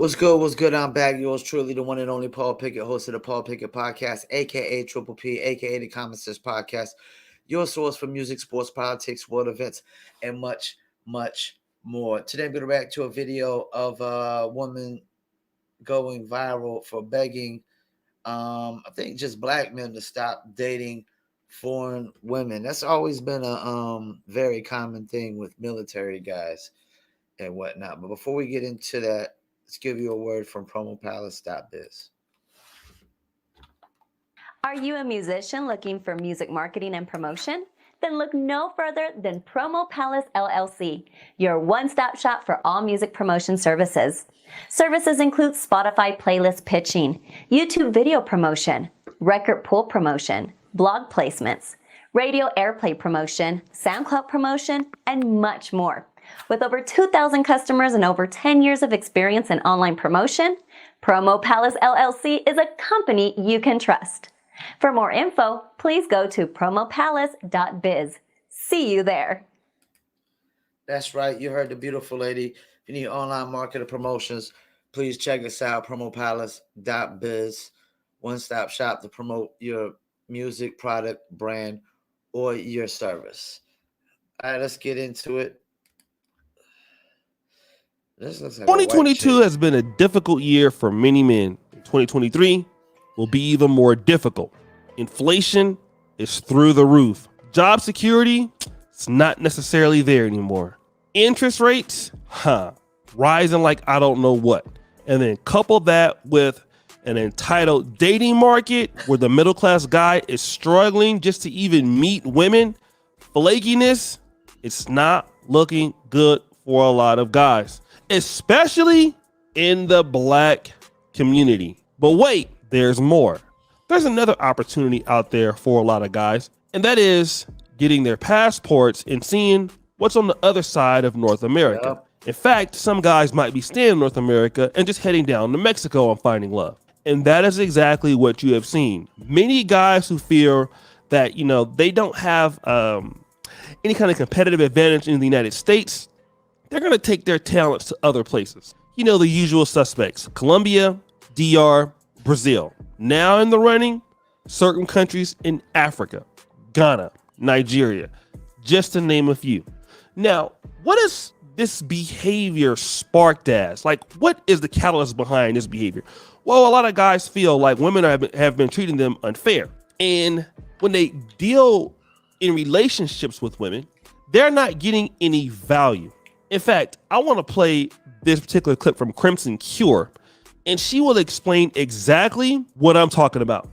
What's good? What's good? I'm back. Yours truly, the one and only Paul Pickett, host of the Paul Pickett Podcast, aka Triple P, aka the Common Sense Podcast. Your source for music, sports, politics, world events, and much, much more. Today, I'm going to react to a video of a woman going viral for begging, I think, just black men to stop dating foreign women. That's always been a very common thing with military guys and whatnot. But before we get into that, let's give you a word from promopalace.biz. Are you a musician looking for music marketing and promotion? Then look no further than Promo Palace LLC, your one-stop shop for all music promotion services. Services include Spotify playlist pitching, YouTube video promotion, record pool promotion, blog placements, radio airplay promotion, SoundCloud promotion, and much more. With over 2,000 customers and over 10 years of experience in online promotion, Promo Palace LLC is a company you can trust. For more info, please go to promopalace.biz. See you there. That's right. You heard the beautiful lady. If you need online marketing promotions, please check us out, promopalace.biz. One-stop shop to promote your music, product, brand, or your service. All right, let's get into it. This looks like 2022 has been a difficult year for many men. 2023 will be even more difficult. Inflation is through the roof. Job security, it's not necessarily there anymore. Interest rates, rising like I don't know what. And then couple that with an entitled dating market where the middle class guy is struggling just to even meet women. Flakiness, it's not looking good for a lot of guys, especially in the black community. But wait, there's more. There's another opportunity out there for a lot of guys, and that is getting their passports and seeing what's on the other side of North America. Yep. In fact, some guys might be staying in North America and just heading down to Mexico and finding love. And that is exactly what you have seen. Many guys who feel that, they don't have any kind of competitive advantage in the United States, they're going to take their talents to other places. The usual suspects: Colombia, DR, Brazil. Now in the running, certain countries in Africa, Ghana, Nigeria, just to name a few. Now, what is this behavior sparked as? Like, what is the catalyst behind this behavior? Well, a lot of guys feel like women have been treating them unfair. And when they deal in relationships with women, they're not getting any value. In fact, I want to play this particular clip from Crimson Cure, and she will explain exactly what I'm talking about.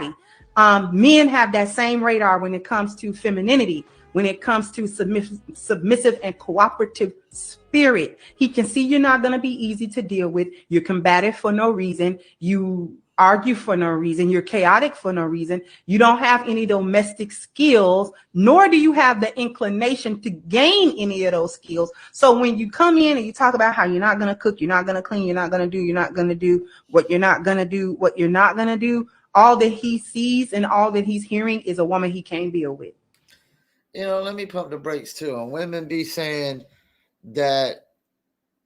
Men have that same radar when it comes to femininity, when it comes to submissive and cooperative spirit. He can see you're not going to be easy to deal with. You're combative for no reason. You argue for no reason. You're chaotic for no reason. You don't have any domestic skills, nor do you have the inclination to gain any of those skills. So when you come in and you talk about how you're not going to cook, you're not going to clean, you're not going to do what you're not going to do, all that he sees and all that he's hearing is a woman he can't deal with. Let me pump the brakes too. And women be saying that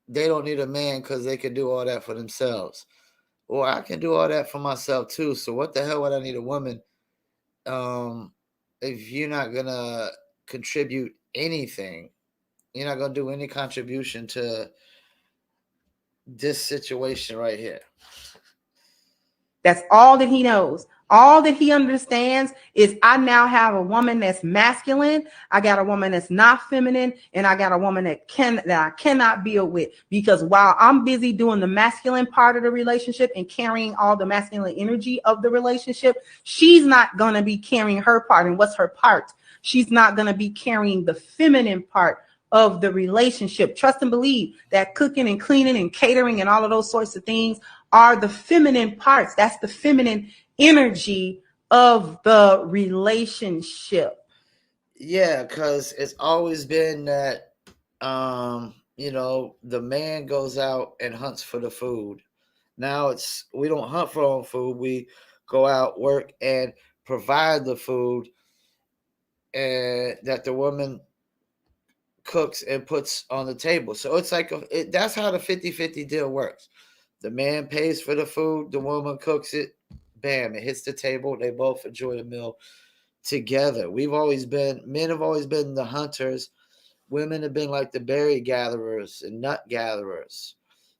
they don't need a man because they can do all that for themselves. Or I can do all that for myself too. So what the hell would I need a woman if you're not going to contribute anything? You're not going to do any contribution to this situation right here. That's all that he knows. All that he understands is I now have a woman that's masculine. I got a woman that's not feminine, and I got a woman that I cannot deal with, because while I'm busy doing the masculine part of the relationship and carrying all the masculine energy of the relationship, she's not going to be carrying her part. And what's her part? She's not going to be carrying the feminine part of the relationship. Trust and believe that cooking and cleaning and catering and all of those sorts of things are the feminine parts. That's the feminine energy of the relationship. Yeah, because it's always been that, the man goes out and hunts for the food. Now we don't hunt for our own food. We go out, work, and provide the food, and that the woman cooks and puts on the table. So it's like that's how the 50-50 deal works. The man pays for the food, the woman cooks it, bam, it hits the table. They both enjoy the meal together. Men have always been the hunters. Women have been like the berry gatherers and nut gatherers,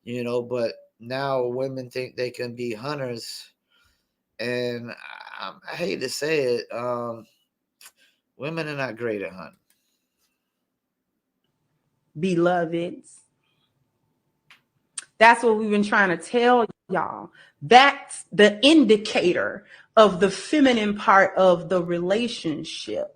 but now women think they can be hunters. And I hate to say it, women are not great at hunting. Beloveds, that's what we've been trying to tell y'all. That's the indicator of the feminine part of the relationship.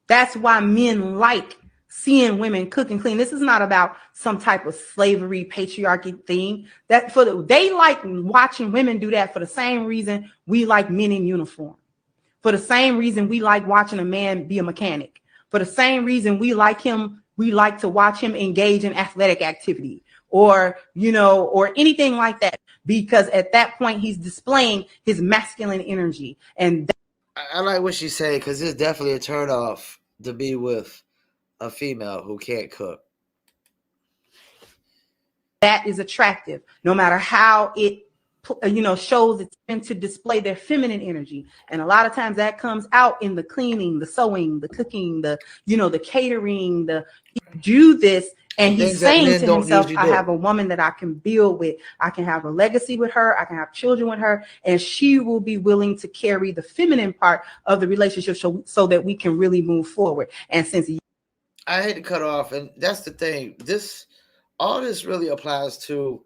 That's why men like seeing women cook and clean. This is not about some type of slavery, patriarchy thing. They like watching women do that for the same reason we like men in uniform. For the same reason we like watching a man be a mechanic. For the same reason we like to watch him engage in athletic activity or anything like that. Because at that point he's displaying his masculine energy. And I like what she's saying, because it's definitely a turnoff to be with a female who can't cook. That is attractive, no matter how it shows it's meant to display their feminine energy. And a lot of times that comes out in the cleaning, the sewing, the cooking, the catering, do this. And he's saying to himself, I have a woman that I can build with. I can have a legacy with her. I can have children with her. And she will be willing to carry the feminine part of the relationship so that we can really move forward. And since I hate to cut off, and that's the thing. All this really applies to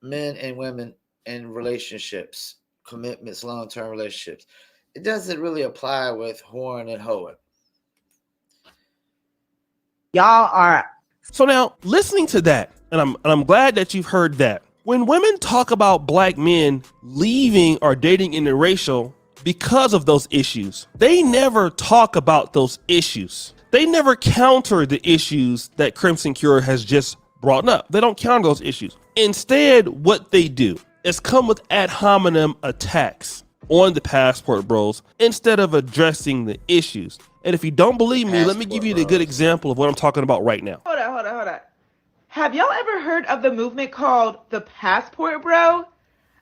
men and women in relationships, commitments, long-term relationships. It doesn't really apply with whoring and hoeing. Y'all are. So now, listening to that, and I'm glad that you've heard that. When women talk about black men leaving or dating interracial because of those issues, they never talk about those issues. They never counter the issues that Crimson Cure has just brought up. They don't counter those issues. Instead, what they do is come with ad hominem attacks on the Passport Bros instead of addressing the issues. And if you don't believe me, let me give you a good example of what I'm talking about right now. Hold on. Have y'all ever heard of the movement called the Passport Bro?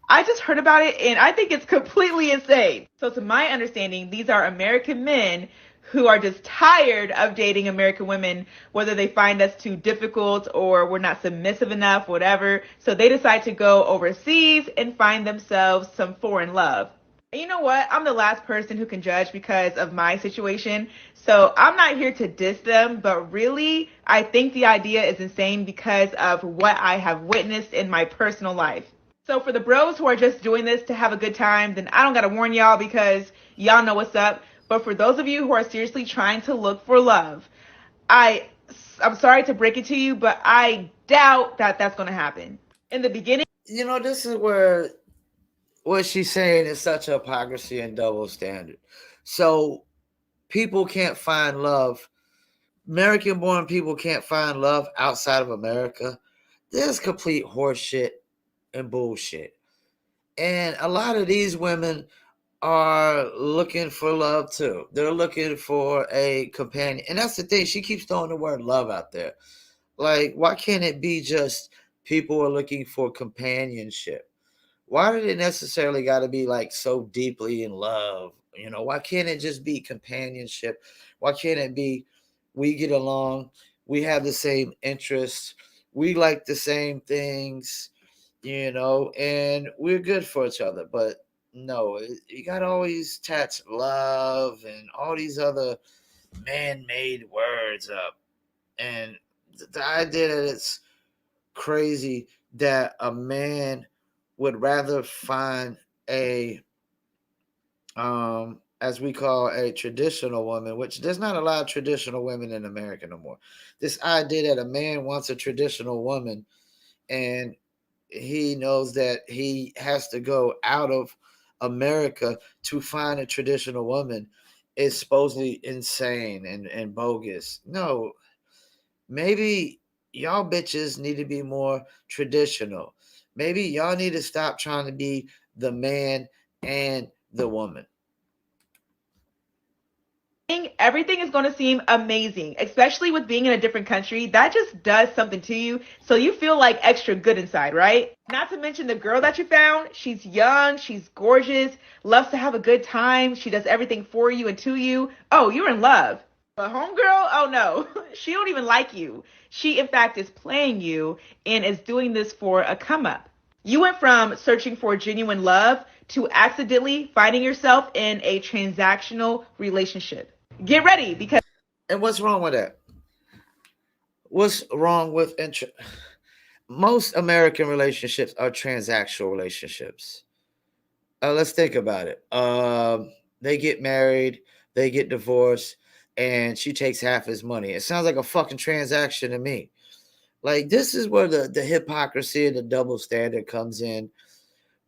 I just heard about it and I think it's completely insane. So to my understanding, these are American men who are just tired of dating American women, whether they find us too difficult or we're not submissive enough, whatever. So they decide to go overseas and find themselves some foreign love. And you know what? I'm the last person who can judge because of my situation. So I'm not here to diss them, but really, I think the idea is insane because of what I have witnessed in my personal life. So for the bros who are just doing this to have a good time, then I don't got to warn y'all because y'all know what's up. But for those of you who are seriously trying to look for love, I'm sorry to break it to you, but I doubt that that's going to happen. In the beginning, This is where what she's saying is such hypocrisy and double standard. So people can't find love. American-born people can't find love outside of America. There's complete horseshit and bullshit. And a lot of these women are looking for love too. They're looking for a companion. And that's the thing. She keeps throwing the word love out there. Like, why can't it be just people are looking for companionship? Why did it necessarily got to be like so deeply in love? Why can't it just be companionship? Why can't it be we get along, we have the same interests, we like the same things, and we're good for each other? But no, you got to always attach love and all these other man-made words up. And the idea that it's crazy that a man would rather find a as we call a traditional woman, which there's not a lot of traditional women in America no more. This idea that a man wants a traditional woman and he knows that he has to go out of America to find a traditional woman is supposedly insane and bogus. No, maybe y'all bitches need to be more traditional. Maybe y'all need to stop trying to be the man and the woman. everything is going to seem amazing, especially with being in a different country. That just does something to you. So you feel like extra good inside, right? Not to mention the girl that you found. She's young, she's gorgeous, loves to have a good time. She does everything for you and to you. Oh, you're in love. But homegirl, oh no, she don't even like you. She, in fact, is playing you and is doing this for a come up. You went from searching for genuine love to accidentally finding yourself in a transactional relationship. Get ready because And what's wrong with that? What's wrong with most American relationships are transactional relationships. Let's think about it. They get married, they get divorced, and she takes half his money. It sounds like a fucking transaction to me. Like, this is where the hypocrisy and the double standard comes in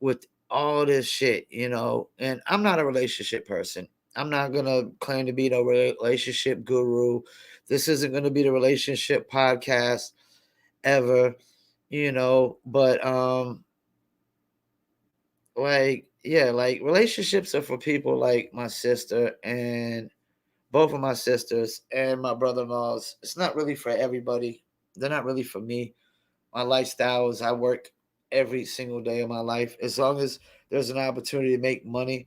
with all this shit, you know. And I'm not a relationship person. I'm not gonna claim to be no relationship guru. This isn't gonna be the relationship podcast ever, you know. But like, yeah, like, relationships are for people like my sister and both of my sisters and my brother-in-laws. It's not really for everybody. They're not really for me. My lifestyle is I work every single day of my life. As long as there's an opportunity to make money,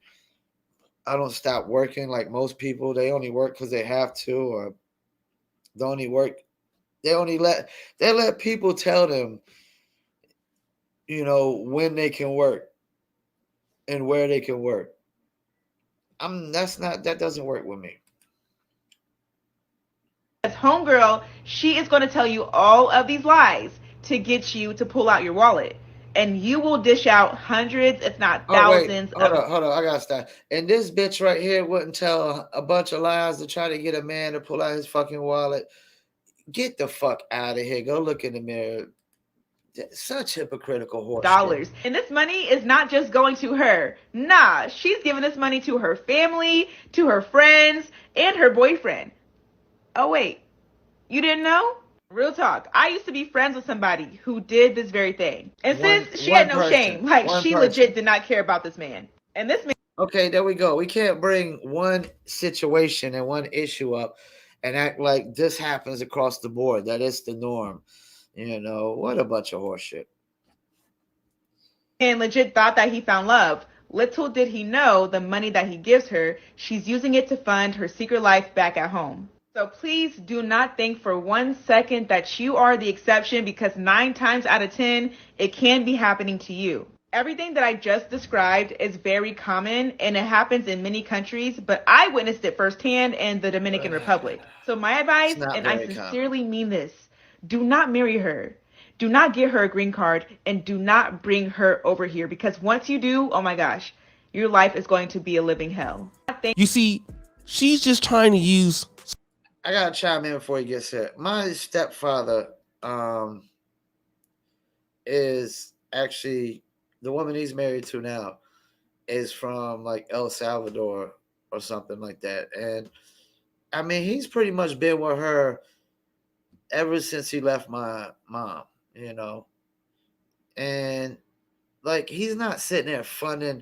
I don't stop working like most people. They only work because they have to, or they only work. They only let people tell them, you know, when they can work and where they can work. That doesn't work with me. as homegirl, she is going to tell you all of these lies to get you to pull out your wallet. And you will dish out hundreds, if not Oh wait, thousands hold of on, hold on. I gotta stop. And this bitch right here wouldn't tell a bunch of lies to try to get a man to pull out his fucking wallet. Get the fuck out of here. Go look in the mirror. Such hypocritical horseshit. dollars. And this money is not just going to her. Nah, she's giving this money to her family, to her friends, and her boyfriend. Oh, wait, you didn't know? Real talk. I used to be friends with somebody who did this very thing. And sis, she had One no person. shame. Like, One she person. legit did not care about this man. And this man Okay, there we go. We can't bring one situation and one issue up and act like this happens across the board. That is the norm. You know, what a bunch of horseshit. legit thought that he found love. Little did he know the money that he gives her, she's using it to fund her secret life back at home. So please do not think for 1 second that you are the exception, because 9 times out of 10, it can be happening to you. Everything that I just described is very common and it happens in many countries, but I witnessed it firsthand in the Dominican Republic. So my It's advice, not and I very common. sincerely mean this, do not marry her. Do not get her a green card and do not bring her over here, because once you do, oh my gosh, your life is going to be a living hell. You see, she's just trying to use. I gotta chime in before he gets here. My stepfather is actually the woman he's married to now is from like El Salvador or something like that. And I mean, he's pretty much been with her ever since he left my mom, you know. And like, he's not sitting there funding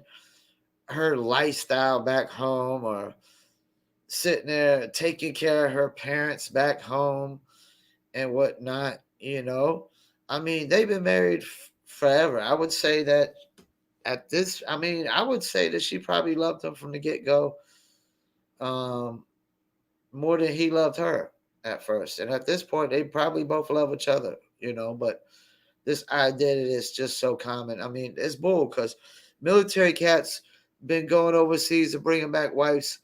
her lifestyle back home or sitting there taking care of her parents back home and whatnot, you know. I mean, they've been married forever. I would say that I would say that she probably loved him from the get go, um, more than he loved her at first. And at this point, they probably both love each other, you know. But this identity is just so common. I mean, it's bull because military cats been going overseas and bringing back wives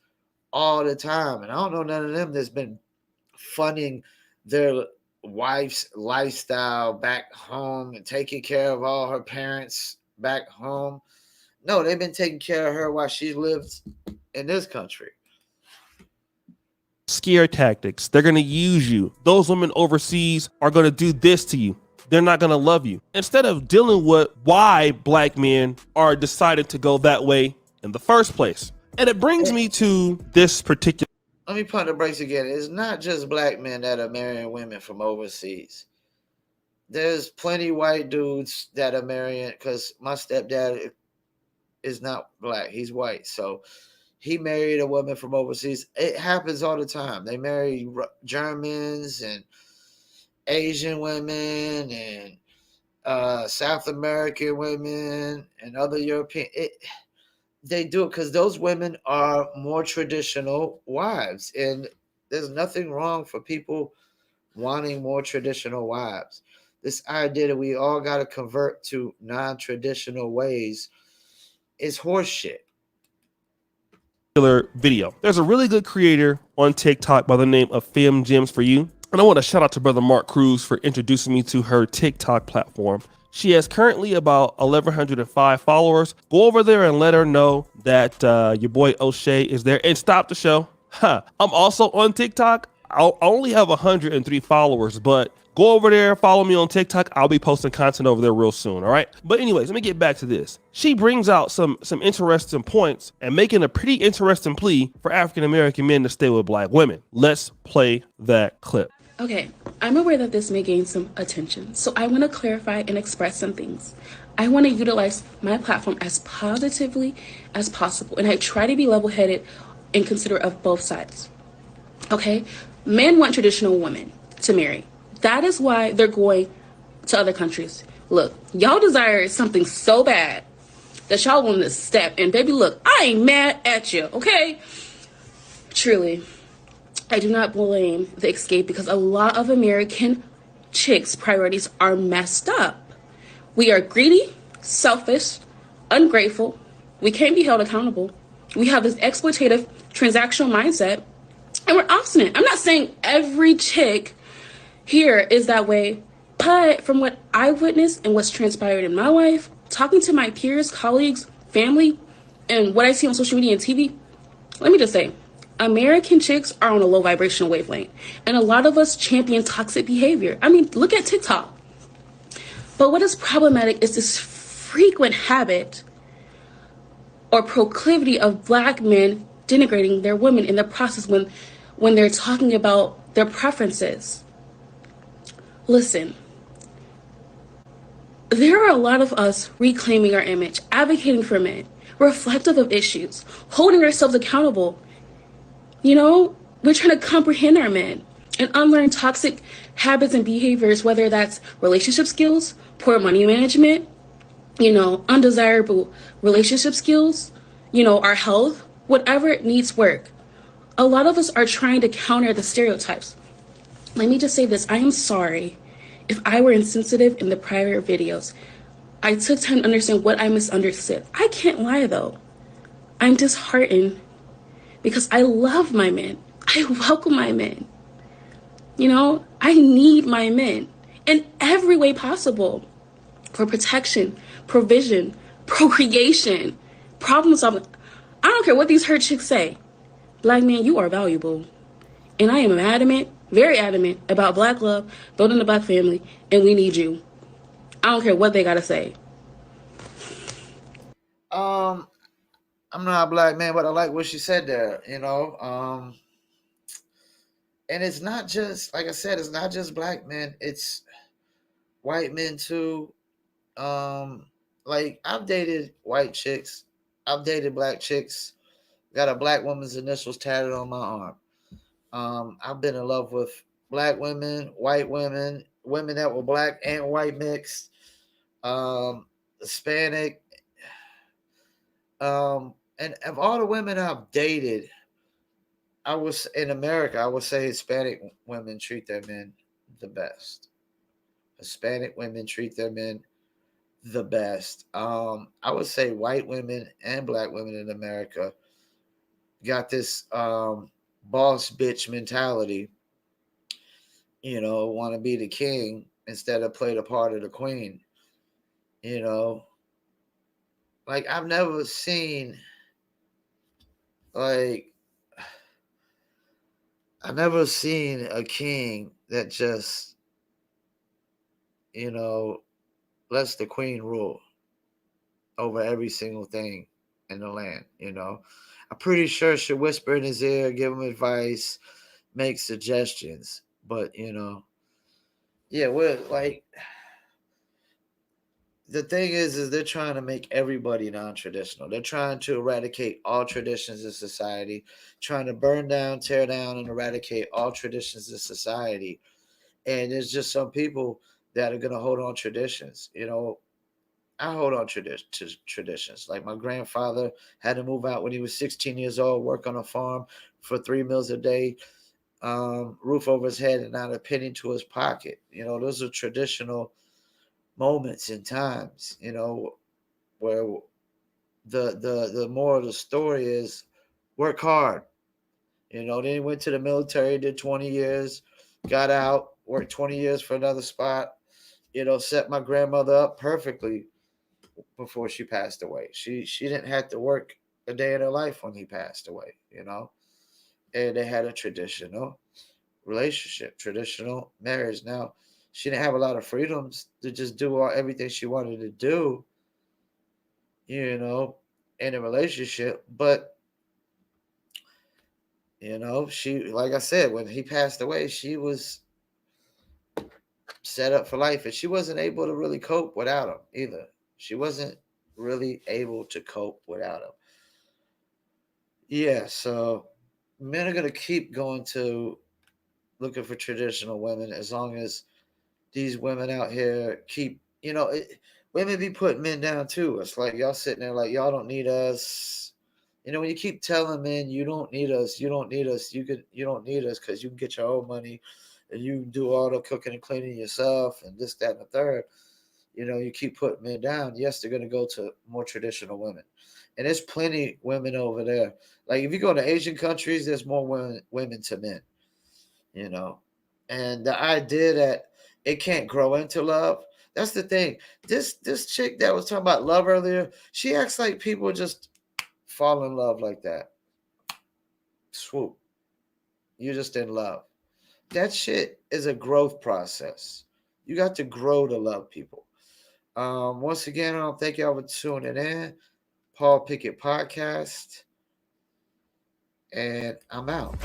all the time, and I don't know none of them that's been funding their wife's lifestyle back home and taking care of all her parents back home. No, they've been taking care of her while she lives in this country. Scare tactics. They're going to use you. Those women overseas are going to do this to you. They're not going to love you. Instead of dealing with why black men are decided to go that way in the first place. And it brings me to this particular. Let me pump the brakes again. It's not just black men that are marrying women from overseas. There's plenty white dudes that are marrying, because my stepdad is not black, he's white. So he married a woman from overseas. It happens all the time. They marry Germans and Asian women and South American women and other European. They do it because those women are more traditional wives, and there's nothing wrong for people wanting more traditional wives. This idea that we all got to convert to non-traditional ways is horseshit. Video. There's a really good creator on TikTok by the name of Fem Gems for You. And I want to shout out to brother Mark Cruz for introducing me to her TikTok platform. She has currently about 1,105 followers. Go over there and let her know that your boy O'Shea is there. And stop the show. I'm also on TikTok. I only have 103 followers, but go over there, follow me on TikTok. I'll be posting content over there real soon, all right? But anyways, let me get back to this. She brings out some interesting points and making a pretty interesting plea for African-American men to stay with black women. Let's play that clip. Okay, I'm aware that this may gain some attention, so I want to clarify and express some things. I want to utilize my platform as positively as possible, and I try to be level-headed and considerate of both sides. Okay, men want traditional women to marry. That is why they're going to other countries. Look, y'all desire something so bad that y'all want to step, and baby, look, I ain't mad at you, okay? Truly, I do not blame the escape because a lot of American chicks' priorities are messed up. We are greedy, selfish, ungrateful. We can't be held accountable. We have this exploitative, transactional mindset, and we're obstinate. I'm not saying every chick here is that way, but from what I witnessed and what's transpired in my life, talking to my peers, colleagues, family, and what I see on social media and TV, let me just say, American chicks are on a low vibrational wavelength, and a lot of us champion toxic behavior. I mean, look at TikTok. But what is problematic is this frequent habit or proclivity of black men denigrating their women in the process when they're talking about their preferences. Listen, there are a lot of us reclaiming our image, advocating for men, reflective of issues, holding ourselves accountable. You know, we're trying to comprehend our men and unlearn toxic habits and behaviors, whether that's relationship skills, poor money management, undesirable relationship skills, our health, whatever it needs work. A lot of us are trying to counter the stereotypes. Let me just say this. I am sorry if I were insensitive in the prior videos. I took time to understand what I misunderstood. I can't lie though. I'm disheartened because I love my men. I welcome my men. I need my men in every way possible for protection, provision, procreation, problem solving. I don't care what these hurt chicks say. Black men, you are valuable. And I am adamant, very adamant about black love, building the black family, and we need you. I don't care what they gotta say. I'm not a black man, but I like what she said there, and it's not just, like I said, it's not just black men, it's white men too. Like I've dated white chicks, I've dated black chicks, got a black woman's initials tatted on my arm. I've been in love with black women, white women, women that were black and white mixed, Hispanic, and of all the women I've dated, I was in America, I would say Hispanic women treat their men the best. Hispanic women treat their men the best. I would say white women and black women in America got this boss bitch mentality, want to be the king instead of play the part of the queen. Like I've never seen a king that just, lets the queen rule over every single thing in the land. I'm pretty sure she'll whisper in his ear, give him advice, make suggestions, but yeah, we're like, the thing is they're trying to make everybody non-traditional. They're trying to eradicate all traditions in society, trying to burn down, tear down, and eradicate all traditions in society. And there's just some people that are gonna hold on traditions. You know, I hold on to traditions. Like my grandfather had to move out when he was 16 years old, work on a farm for 3 meals a day, roof over his head, and not a penny to his pocket. You know, those are traditional moments and times. You know, where the moral of the story is work hard. You know, then he went to the military, did 20 years, got out, worked 20 years for another spot. You know, set my grandmother up perfectly before she passed away. She didn't have to work a day in her life when he passed away, you know. And they had a traditional relationship, traditional marriage. Now, she didn't have a lot of freedoms to just do everything she wanted to do, you know, in a relationship. But, you know, she, like I said, when he passed away, she was set up for life and she wasn't able to really cope without him either. She wasn't really able to cope without him. Yeah, so men are gonna keep going to looking for traditional women as long as these women out here keep, you know, women be putting men down too. It's like y'all sitting there like y'all don't need us. You know, when you keep telling men you don't need us, you don't need us, you don't need us because you can get your own money and you can do all the cooking and cleaning yourself and this, that, and the third. You know, you keep putting men down. Yes, they're gonna go to more traditional women. And there's plenty women over there. Like if you go to Asian countries, there's more women to men, you know. And the idea that it can't grow into love, that's the thing. This chick that was talking about love earlier, she acts like people just fall in love like that. Swoop. You're just in love. That shit is a growth process. You got to grow to love people. Once again, I don't thank y'all for tuning in. Paul Pickett Podcast. And I'm out.